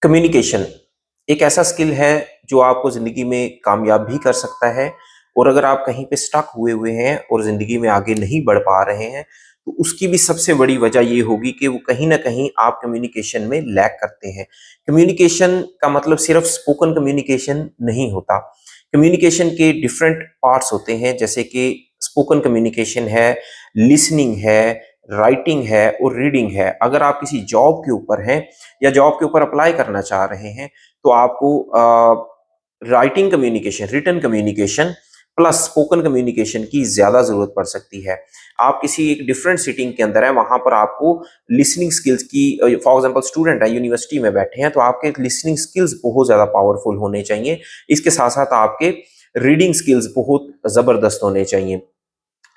Communication एक ऐसा skill है जो आपको ज़िंदगी में कामयाब भी कर सकता है। और अगर आप कहीं पे स्टक हुए हुए हैं और ज़िंदगी में आगे नहीं बढ़ पा रहे हैं, तो उसकी भी सबसे बड़ी वजह ये होगी कि वो कहीं न कहीं आप कम्युनिकेशन में लैक करते हैं। कम्युनिकेशन का मतलब सिर्फ़ स्पोकन कम्युनिकेशन नहीं होता। कम्युनिकेशन के डिफरेंट पार्ट्स होते हैं, जैसे कि स्पोकन कम्युनिकेशन है, लिसनिंग है, राइटिंग है और रीडिंग है। अगर आप किसी जॉब के ऊपर हैं या जॉब के ऊपर अप्लाई करना चाह रहे हैं, तो आपको writing communication, written communication plus spoken communication की ज़्यादा ज़रूरत पड़ सकती है। आप किसी एक डिफरेंट सिटिंग के अंदर हैं, वहाँ पर आपको लिसनिंग स्किल्स की फॉर एग्ज़ाम्पल स्टूडेंट हैं, यूनिवर्सिटी में बैठे हैं, तो आपके लिसनिंग स्किल्स बहुत ज़्यादा पावरफुल होने चाहिए। इसके साथ-साथ आपके रीडिंग स्किल्स बहुत ज़बरदस्त होने चाहिए।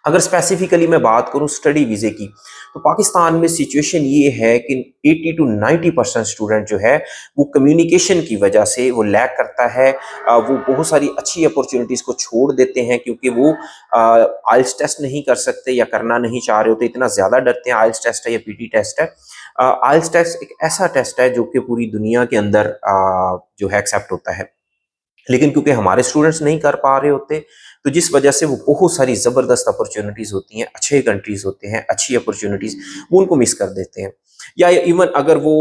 अगर स्पेसिफिकली मैं बात करूं स्टडी वीज़े की, तो पाकिस्तान में सिचुएशन ये है कि 80 टू 90% स्टूडेंट जो है वो कम्युनिकेशन की वजह से वो लैक करता है। वो बहुत सारी अच्छी अपॉर्चुनिटीज़ को छोड़ देते हैं क्योंकि वो आइल्स टेस्ट नहीं कर सकते या करना नहीं चाह रहे होते, इतना ज़्यादा डरते हैं। आइल्स टेस्ट है या पीटी टेस्ट है। आइल्स टेस्ट एक ऐसा टेस्ट है जो कि पूरी दुनिया के अंदर जो है एक्सेप्ट होता है, लेकिन क्योंकि हमारे स्टूडेंट्स नहीं कर पा रहे होते, तो जिस वजह से वो बहुत सारी ज़बरदस्त अपॉर्चुनिटीज़ होती हैं, अच्छे कंट्रीज़ होते हैं, अच्छी अपॉर्चुनिटीज़, वो उनको मिस कर देते हैं। या इवन अगर वो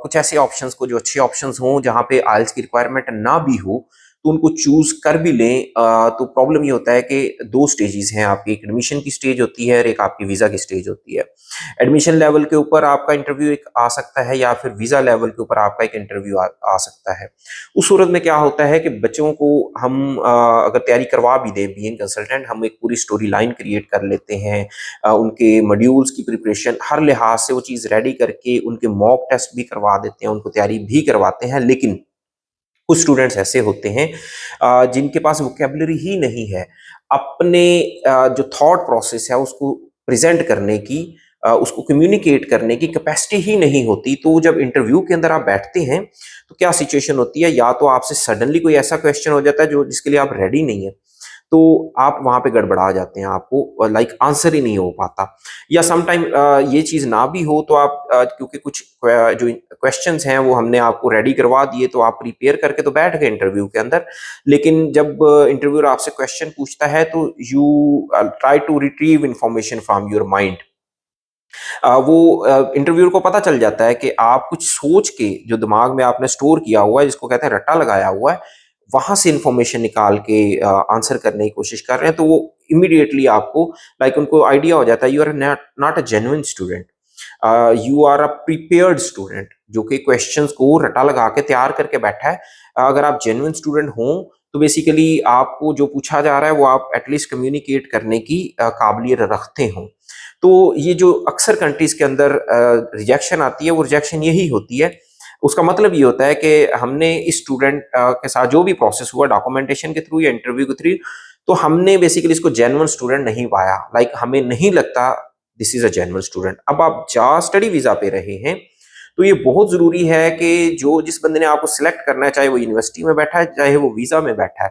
कुछ ऐसे ऑप्शंस को जो अच्छे ऑप्शंस हों, जहाँ पे आइल्स की रिक्वायरमेंट ना भी हो, तो उनको चूज़ कर भी लें, तो प्रॉब्लम ये होता है कि 2 स्टेजेज़ हैं आपकी, एक एडमिशन की स्टेज होती है और एक आपकी वीज़ा की स्टेज होती है। एडमिशन लेवल के ऊपर आपका इंटरव्यू एक आ सकता है या फिर वीज़ा लेवल के ऊपर आपका एक इंटरव्यू आ सकता है। उस सूरत में क्या होता है कि बच्चों को हम अगर तैयारी करवा भी दें बीइंग कंसल्टेंट, हम एक पूरी स्टोरी लाइन क्रिएट कर लेते हैं। उनके मॉड्यूल्स की प्रिपरेशन हर लिहाज से वो चीज़ रेडी करके उनके मॉक टेस्ट भी करवा देते हैं, उनको तैयारी भी करवाते हैं। लेकिन कुछ स्टूडेंट्स ऐसे होते हैं जिनके पास वोकेबलरी ही नहीं है अपने जो थॉट प्रोसेस है उसको प्रेजेंट करने की, उसको कम्युनिकेट करने की कैपेसिटी ही नहीं होती। तो जब इंटरव्यू के अंदर आप बैठते हैं, तो क्या सिचुएशन होती है, या तो आपसे सडनली कोई ऐसा क्वेश्चन हो जाता है जो जिसके लिए आप रेडी नहीं है, तो आप वहाँ पे गड़बड़ा जाते हैं, आपको लाइक आंसर ही नहीं हो पाता। या सम टाइम ये चीज़ ना भी हो, तो आप क्योंकि कुछ जो क्वेश्चंस हैं वो हमने आपको रेडी करवा दिए, तो आप प्रिपेयर करके तो बैठ गए इंटरव्यू के अंदर। लेकिन जब इंटरव्यूअर आपसे क्वेश्चन पूछता है, तो you try to retrieve information from your mind. वो इंटरव्यूअर को पता चल जाता है कि आप कुछ सोच के जो दिमाग में आपने स्टोर किया हुआ है, जिसको कहते हैं रट्टा लगाया हुआ है, वहां से इंफॉर्मेशन निकाल के आंसर करने की कोशिश कर रहे हैं, तो वो इमीडिएटली आपको लाइक उनको आइडिया हो जाता है you are not not a genuine student, you are a prepared student जो कि क्वेश्चंस को रटा लगा के तैयार करके बैठा है। अगर आप जेन्युइन स्टूडेंट हों, तो बेसिकली आपको जो पूछा जा रहा है वो आप एटलीस्ट कम्युनिकेट करने की काबिलियत रखते हो। तो ये जो अक्सर कंट्रीज के अंदर रिजेक्शन आती है, वो रिजेक्शन यही होती है। उसका मतलब ये होता है कि हमने इस स्टूडेंट के साथ जो भी प्रोसेस हुआ डॉक्यूमेंटेशन के थ्रू या इंटरव्यू के थ्रू, तो हमने बेसिकली इसको जेन्युइन स्टूडेंट नहीं पाया। लाइक हमें नहीं लगता this is a genuine student. अब आप जा स्टडी वीजा पे रहे हैं, तो ये बहुत जरूरी है कि जो जिस बंदे ने आपको सिलेक्ट करना है, चाहे वो यूनिवर्सिटी में बैठा है चाहे वो वीजा में बैठा है,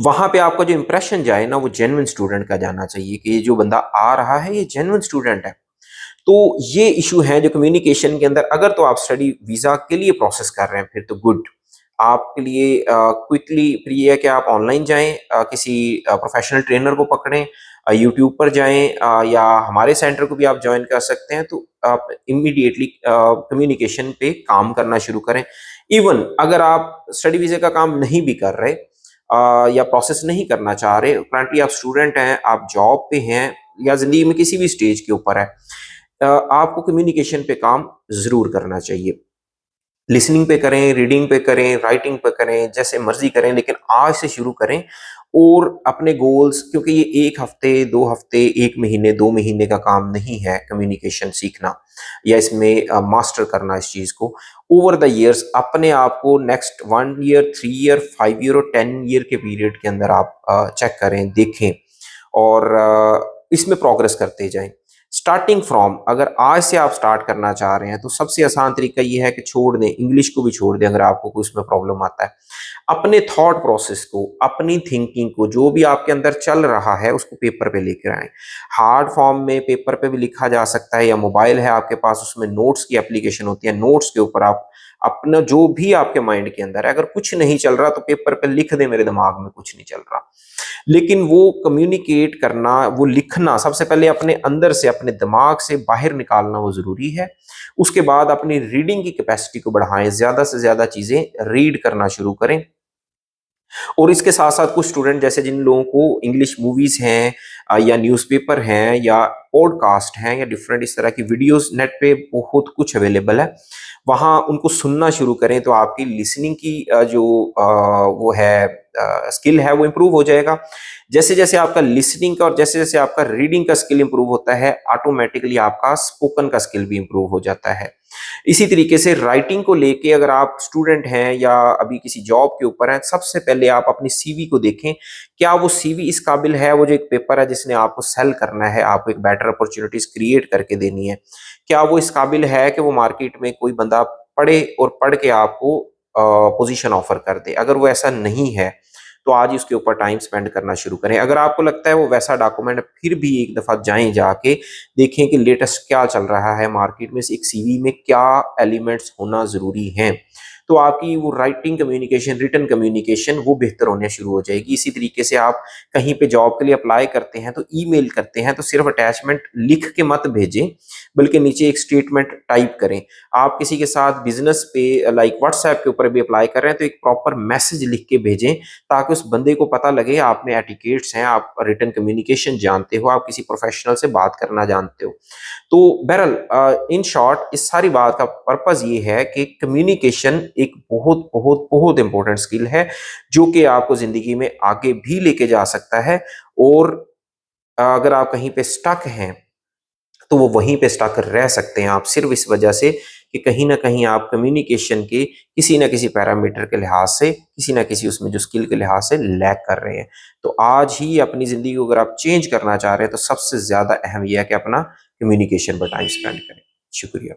वहां पे आपका जो इंप्रेशन जाए ना, वो जेन्युइन स्टूडेंट का जाना चाहिए कि ये जो बंदा आ रहा है ये जेन्युइन स्टूडेंट है। तो ये इशू है जो कम्युनिकेशन के अंदर। अगर तो आप स्टडी वीजा के लिए प्रोसेस कर रहे हैं, फिर तो गुड। आपके लिए क्विकली फिर ये है कि आप ऑनलाइन जाएं, किसी प्रोफेशनल ट्रेनर को पकड़ें, यूट्यूब पर जाएं, या हमारे सेंटर को भी आप ज्वाइन कर सकते हैं। तो आप इमीडिएटली कम्युनिकेशन पे काम करना शुरू करें। इवन अगर आप स्टडी वीजा का काम नहीं भी कर रहे, या प्रोसेस नहीं करना चाह रहे, करंटली आप स्टूडेंट हैं, आप जॉब पे हैं या जिंदगी में किसी भी स्टेज के ऊपर है, आपको कम्युनिकेशन पे काम जरूर करना चाहिए। लिसनिंग पे करें, रीडिंग पे करें, राइटिंग पे करें, जैसे मर्जी करें, लेकिन आज से शुरू करें। और अपने गोल्स, क्योंकि ये 1 हफ्ते 2 हफ्ते 1 महीने 2 महीने का काम नहीं है कम्युनिकेशन सीखना या इसमें मास्टर करना इस चीज़ को। ओवर द ईयर्स अपने आप को नेक्स्ट 1 ईयर 3 ईयर 5 ईयर और 10 ईयर के पीरियड के अंदर आप चेक करें, देखें और इसमें प्रोग्रेस करते जाएं। स्टार्टिंग फ्रॉम, अगर आज से आप स्टार्ट करना चाह रहे हैं तो सबसे आसान तरीका ये है कि छोड़ दें, इंग्लिश को भी छोड़ दें अगर आपको कोई उसमें प्रॉब्लम आता है। अपने थॉट प्रोसेस को, अपनी थिंकिंग को, जो भी आपके अंदर चल रहा है उसको पेपर पे लेकर आएं। हार्ड फॉर्म में पेपर पे भी लिखा जा सकता है, या मोबाइल है आपके पास उसमें नोट्स की एप्लीकेशन होती है, नोट्स के ऊपर आप अपना जो भी आपके माइंड के अंदर है, अगर कुछ नहीं चल रहा तो पेपर पे लिख दें, मेरे दिमाग में कुछ नहीं चल रहा। लेकिन वो कम्युनिकेट करना, वो लिखना सबसे पहले अपने अंदर से, अपने दिमाग से बाहर निकालना वो जरूरी है। उसके बाद अपनी रीडिंग की कैपेसिटी को बढ़ाएं, ज्यादा से ज्यादा चीजें रीड करना शुरू करें। और इसके साथ साथ कुछ स्टूडेंट, जैसे जिन लोगों को इंग्लिश मूवीज हैं या न्यूज़पेपर हैं या पॉडकास्ट हैं या डिफरेंट इस तरह की वीडियोस, नेट पे बहुत कुछ अवेलेबल है, वहाँ उनको सुनना शुरू करें तो आपकी लिसनिंग की जो वो है स्किल है वो इम्प्रूव हो जाएगा। जैसे जैसे आपका लिसनिंग का और जैसे जैसे आपका रीडिंग का स्किल इंप्रूव होता है, ऑटोमेटिकली आपका स्पोकन का स्किल भी इंप्रूव हो जाता है। इसी तरीके से राइटिंग को लेके अगर आप स्टूडेंट हैं या अभी किसी जॉब के ऊपर हैं, सबसे पहले आप अपनी सीवी को देखें, क्या वो सीवी इस काबिल है, वो जो एक पेपर है जिसने आपको सेल करना है, आपको एक बेटर अपॉर्चुनिटीज क्रिएट करके देनी है, क्या वो इस काबिल है कि वो मार्केट में कोई बंदा पढ़े और पढ़ के आपको पोजीशन ऑफर कर दे। अगर वो ऐसा नहीं है तो आज ही उसके ऊपर टाइम स्पेंड करना शुरू करें। अगर आपको लगता है वो वैसा डॉक्यूमेंट, फिर भी एक दफा जाएं, जाके देखें कि लेटेस्ट क्या चल रहा है मार्केट में, एक सीवी में क्या एलिमेंट्स होना जरूरी हैं, तो आपकी वो राइटिंग कम्युनिकेशन, रिटन कम्युनिकेशन वो बेहतर होने शुरू हो जाएगी। इसी तरीके से आप कहीं पे जॉब के लिए अप्लाई करते हैं तो ईमेल करते हैं तो सिर्फ अटैचमेंट लिख के मत भेजें, बल्कि नीचे एक स्टेटमेंट टाइप करें। आप किसी के साथ बिजनेस पे लाइक व्हाट्सएप के ऊपर भी अप्लाई कर रहे हैं तो एक प्रॉपर मैसेज लिख के भेजें, ताकि उस बंदे को पता लगे आप में एटिकेट्स हैं, आप रिटन कम्युनिकेशन जानते हो, आप किसी प्रोफेशनल से बात करना जानते हो। तो बहरहाल इन शॉर्ट इस सारी बात का पर्पस ये है कि कम्युनिकेशन एक बहुत बहुत बहुत इंपॉर्टेंट स्किल है, जो कि आपको जिंदगी में आगे भी लेके जा सकता है। और अगर आप कहीं पे स्टक हैं तो वो वहीं पे स्टक रह सकते हैं आप, सिर्फ इस वजह से कि कहीं ना कहीं आप कम्युनिकेशन के किसी ना किसी पैरामीटर के लिहाज से, किसी ना किसी उसमें जो स्किल के लिहाज से लैक कर रहे हैं। तो आज ही अपनी ज़िंदगी को अगर आप चेंज करना चाह रहे हैं तो सबसे ज़्यादा अहम यह है कि अपना कम्युनिकेशन पर टाइम स्पेंड करें। शुक्रिया।